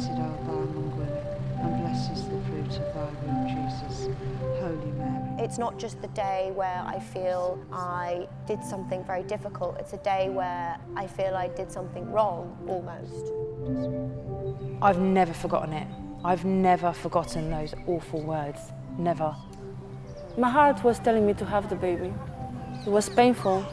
Blessed art thou among women, and blessed is the fruit of thy womb, Jesus. Holy Mary. It's not just the day where I feel I did something very difficult, it's a day where I feel I did something wrong, almost. I've never forgotten it. I've never forgotten those awful words. Never. My heart was telling me to have the baby. It was painful.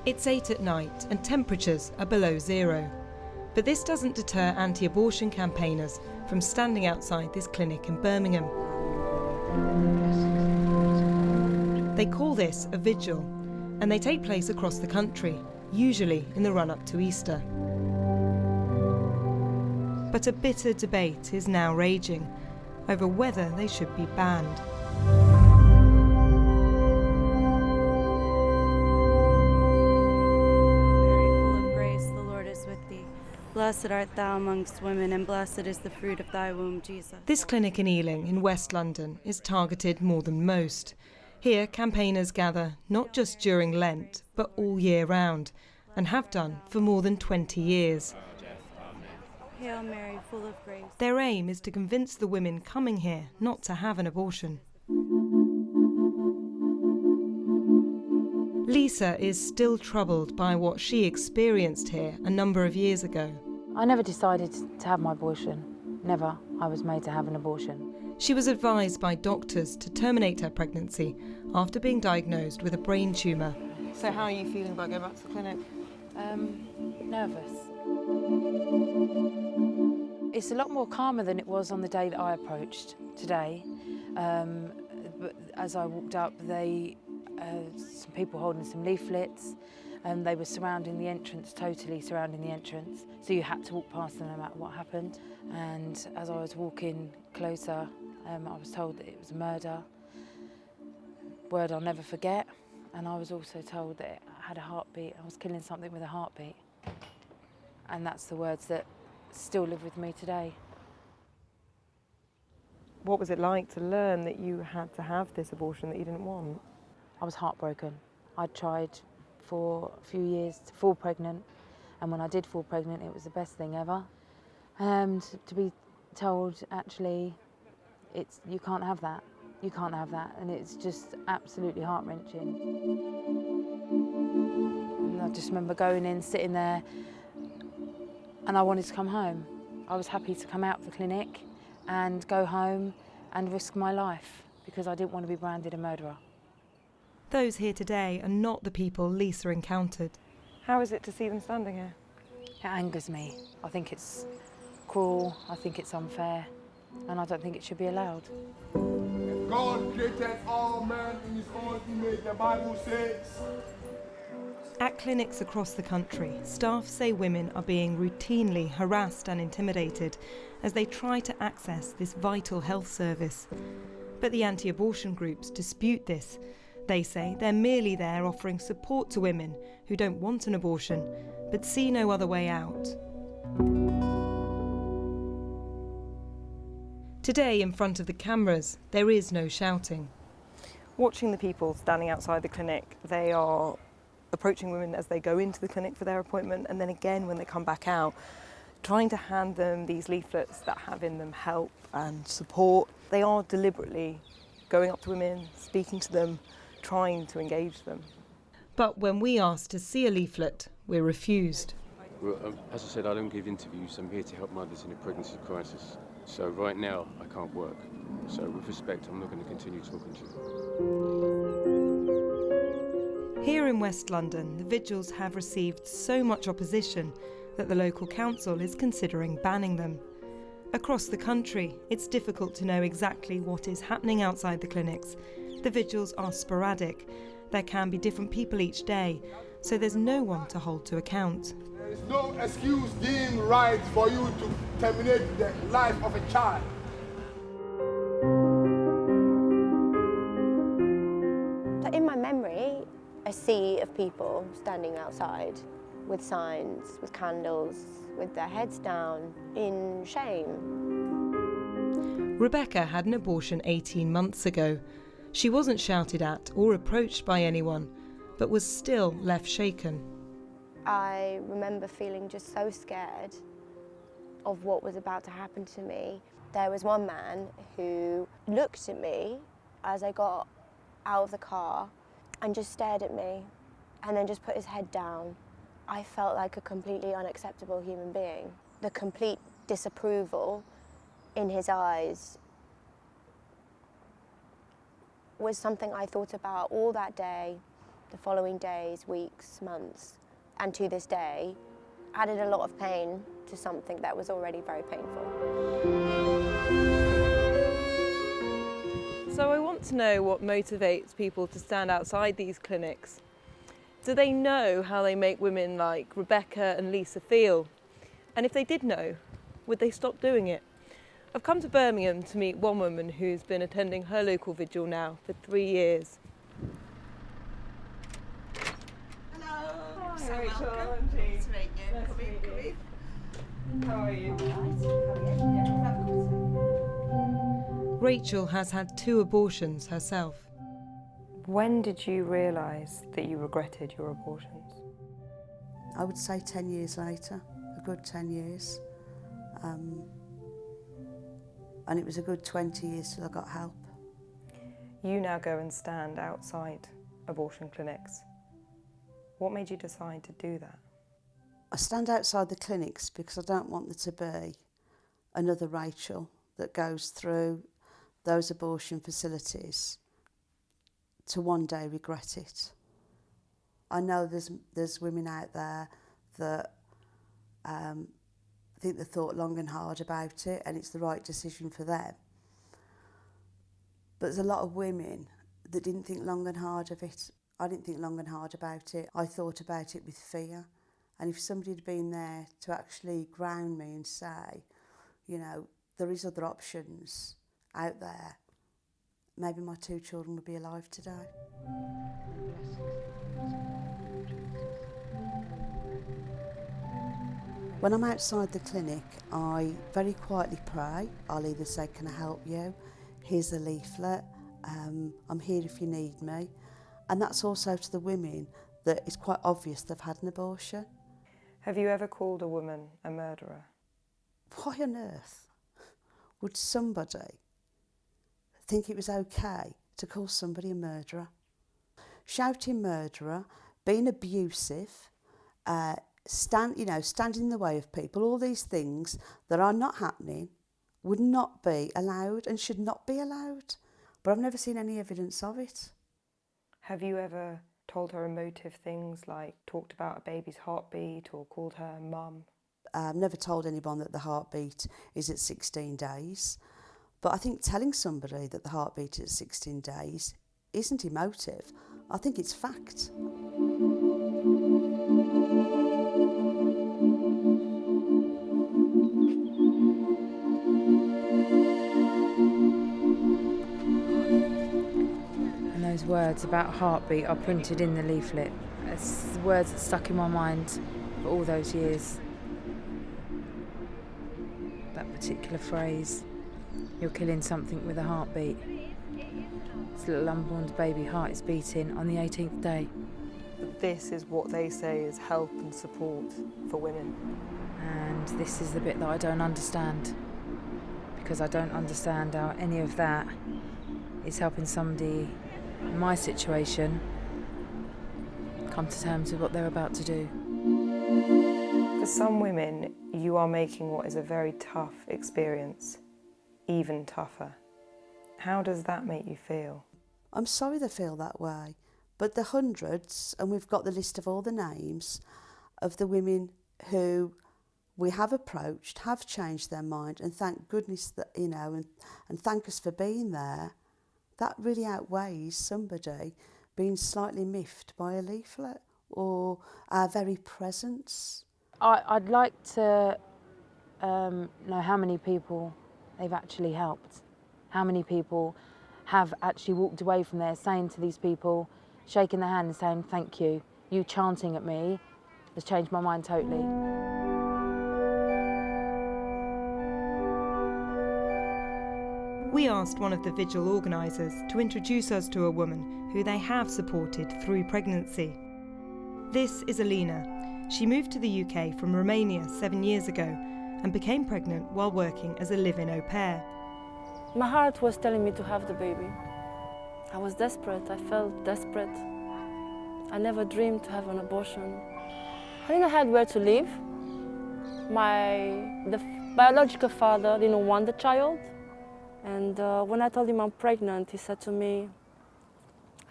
It's 8 at night and temperatures are below zero. But this doesn't deter anti-abortion campaigners from standing outside this clinic in Birmingham. They call this a vigil, and they take place across the country, usually in the run-up to Easter. But a bitter debate is now raging over whether they should be banned. Blessed art thou amongst women, and blessed is the fruit of thy womb, Jesus. This clinic in Ealing in West London is targeted more than most. Here, campaigners gather not just during Lent, but all year round, and have done for more than 20 years. Hail Mary, full of grace. Their aim is to convince the women coming here not to have an abortion. Lisa is still troubled by what she experienced here a number of years ago. I never decided to have my abortion. Never. I was made to have an abortion. She was advised by doctors to terminate her pregnancy after being diagnosed with a brain tumour. So how are you feeling about going back to the clinic? Nervous. It's a lot more calmer than it was on the day that I approached today. But as I walked up, some people holding some leaflets, and they were surrounding the entrance, totally surrounding the entrance. So you had to walk past them no matter what happened. And as I was walking closer, I was told that it was a murder. Word I'll never forget. And I was also told that I had a heartbeat. I was killing something with a heartbeat. And that's the words that still live with me today. What was it like to learn that you had to have this abortion that you didn't want? I was heartbroken. I'd tried for a few years to fall pregnant, and when I did fall pregnant, it was the best thing ever. And to be told, actually, you can't have that. You can't have that, and it's just absolutely heart-wrenching. And I just remember going in, sitting there, and I wanted to come home. I was happy to come out of the clinic and go home and risk my life because I didn't want to be branded a murderer. Those here today are not the people Lisa encountered. How is it to see them standing here? It angers me. I think it's cruel, I think it's unfair, and I don't think it should be allowed. God created all men in his own image, the Bible says. At clinics across the country, staff say women are being routinely harassed and intimidated as they try to access this vital health service. But the anti-abortion groups dispute this. They say they're merely there offering support to women who don't want an abortion, but see no other way out. Today, in front of the cameras, there is no shouting. Watching the people standing outside the clinic, they are approaching women as they go into the clinic for their appointment, and then again when they come back out, trying to hand them these leaflets that have in them help and support. They are deliberately going up to women, speaking to them, trying to engage them. But when we asked to see a leaflet, we're refused. Well, as I said, I don't give interviews. I'm here to help mothers in a pregnancy crisis. So right now, I can't work. So with respect, I'm not going to continue talking to you. Here in West London, the vigils have received so much opposition that the local council is considering banning them. Across the country, it's difficult to know exactly what is happening outside the clinics. The vigils are sporadic. There can be different people each day, so there's no one to hold to account. There is no excuse deemed right for you to terminate the life of a child. In my memory, a sea of people standing outside with signs, with candles, with their heads down, in shame. Rebecca had an abortion 18 months ago. She wasn't shouted at or approached by anyone, but was still left shaken. I remember feeling just so scared of what was about to happen to me. There was one man who looked at me as I got out of the car and just stared at me and then just put his head down. I felt like a completely unacceptable human being. The complete disapproval in his eyes was something I thought about all that day, the following days, weeks, months, and to this day, added a lot of pain to something that was already very painful. So I want to know what motivates people to stand outside these clinics. Do they know how they make women like Rebecca and Lisa feel? And if they did know, would they stop doing it? I've come to Birmingham to meet one woman who's been attending her local vigil now for 3 years. Hello. Hi, Rachel. Welcome. Nice to meet you. Nice Come to in, meet come you. in. How are you? Right, how are you? Yeah, have a cup of Rachel has had 2 abortions herself. When did you realise that you regretted your abortions? I would say 10 years later, a good 10 years. And it was a good 20 years till I got help. You now go and stand outside abortion clinics. What made you decide to do that? I stand outside the clinics because I don't want there to be another Rachel that goes through those abortion facilities to one day regret it. I know there's women out there that think they thought long and hard about it and it's the right decision for them. But there's a lot of women that didn't think long and hard of it. I didn't think long and hard about it. I thought about it with fear. And if somebody had been there to actually ground me and say, you know, there is other options out there, maybe my 2 children would be alive today. When I'm outside the clinic, I very quietly pray. I'll either say, can I help you? Here's a leaflet. I'm here if you need me. And that's also to the women that it's quite obvious they've had an abortion. Have you ever called a woman a murderer? Why on earth would somebody think it was okay to call somebody a murderer? Shouting murderer, being abusive, standing in the way of people, all these things that are not happening would not be allowed and should not be allowed. But I've never seen any evidence of it. Have you ever told her emotive things like talked about a baby's heartbeat or called her mum? I've never told anyone that the heartbeat is at 16 days. But I think telling somebody that the heartbeat is at 16 days isn't emotive. I think it's fact. And those words about heartbeat are printed in the leaflet. It's the words that stuck in my mind for all those years. That particular phrase, you're killing something with a heartbeat. This little unborn baby heart is beating on the 18th day. This is what they say is help and support for women. And this is the bit that I don't understand. Because I don't understand how any of that is helping somebody in my situation come to terms with what they're about to do. For some women, you are making what is a very tough experience even tougher. How does that make you feel? I'm sorry they feel that way, but the hundreds, and we've got the list of all the names of the women who we have approached, have changed their mind, and thank goodness that, you know, and thank us for being there. That really outweighs somebody being slightly miffed by a leaflet or our very presence. I'd like to know how many people they've actually helped. How many people have actually walked away from there saying to these people, shaking their hand and saying, thank you. You chanting at me has changed my mind totally. We asked one of the vigil organisers to introduce us to a woman who they have supported through pregnancy. This is Alina. She moved to the UK from Romania 7 years ago and became pregnant while working as a live-in au pair. My heart was telling me to have the baby. I was desperate, I felt desperate. I never dreamed to have an abortion. I didn't have where to live. The biological father didn't want the child. And when I told him I'm pregnant, he said to me,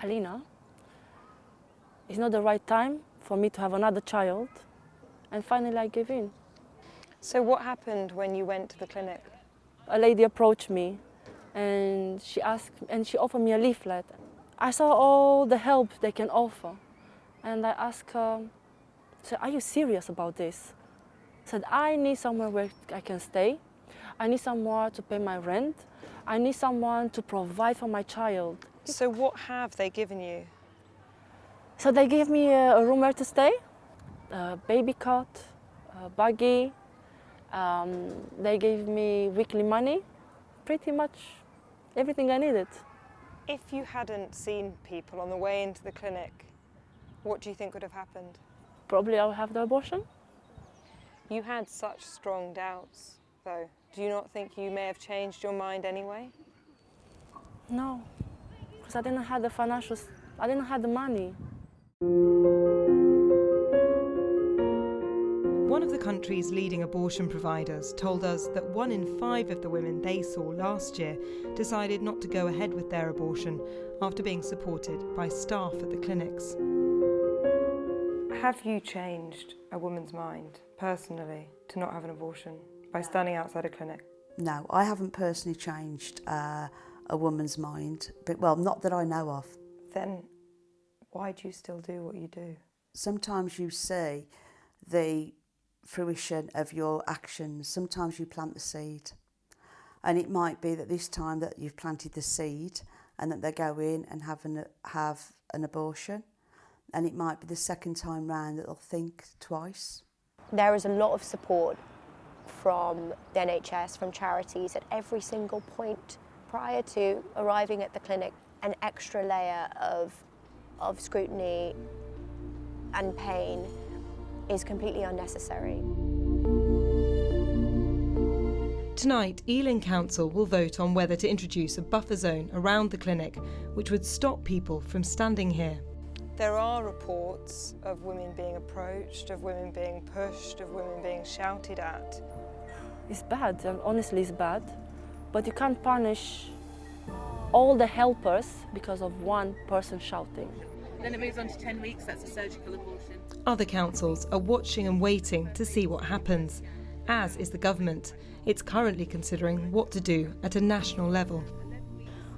Alina, it's not the right time for me to have another child. And finally I gave in. So what happened when you went to the clinic? A lady approached me and she offered me a leaflet. I saw all the help they can offer. And I asked her, said, are you serious about this? I said, I need somewhere where I can stay. I need somewhere to pay my rent. I need someone to provide for my child. So what have they given you? So they gave me a room where to stay, a baby cot, a buggy. They gave me weekly money, pretty much everything I needed. If you hadn't seen people on the way into the clinic, what do you think would have happened? Probably I'll have the abortion. You had such strong doubts, though. Do you not think you may have changed your mind anyway? No, because I didn't have the financial, I didn't have the money. One of the country's leading abortion providers told us that 1 in 5 of the women they saw last year decided not to go ahead with their abortion after being supported by staff at the clinics. Have you changed a woman's mind, personally, to not have an abortion by standing outside a clinic? No, I haven't personally changed a woman's mind, but, well, not that I know of. Then why do you still do what you do? Sometimes you see the fruition of your actions. Sometimes you plant the seed. And it might be that this time that you've planted the seed and that they go in and have an abortion. And it might be the second time round that they'll think twice. There is a lot of support from the NHS, from charities at every single point prior to arriving at the clinic. An extra layer of scrutiny and pain is completely unnecessary. Tonight, Ealing Council will vote on whether to introduce a buffer zone around the clinic, which would stop people from standing here. There are reports of women being approached, of women being pushed, of women being shouted at. It's bad, and honestly it's bad, but you can't punish all the helpers because of one person shouting. Then it moves on to 10 weeks, that's a surgical abortion. Other councils are watching and waiting to see what happens, as is the government. It's currently considering what to do at a national level.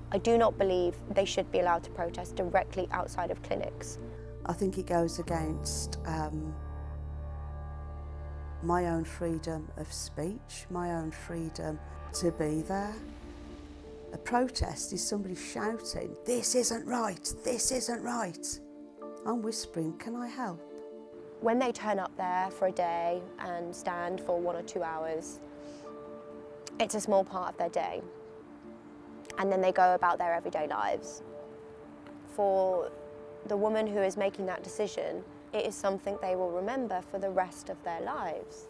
I do not believe they should be allowed to protest directly outside of clinics. I think it goes against my own freedom of speech, my own freedom to be there. A protest is somebody shouting, "This isn't right, this isn't right." I'm whispering, "Can I help?" When they turn up there for a day and stand for 1 or 2 hours, it's a small part of their day. And then they go about their everyday lives. For the woman who is making that decision, it is something they will remember for the rest of their lives.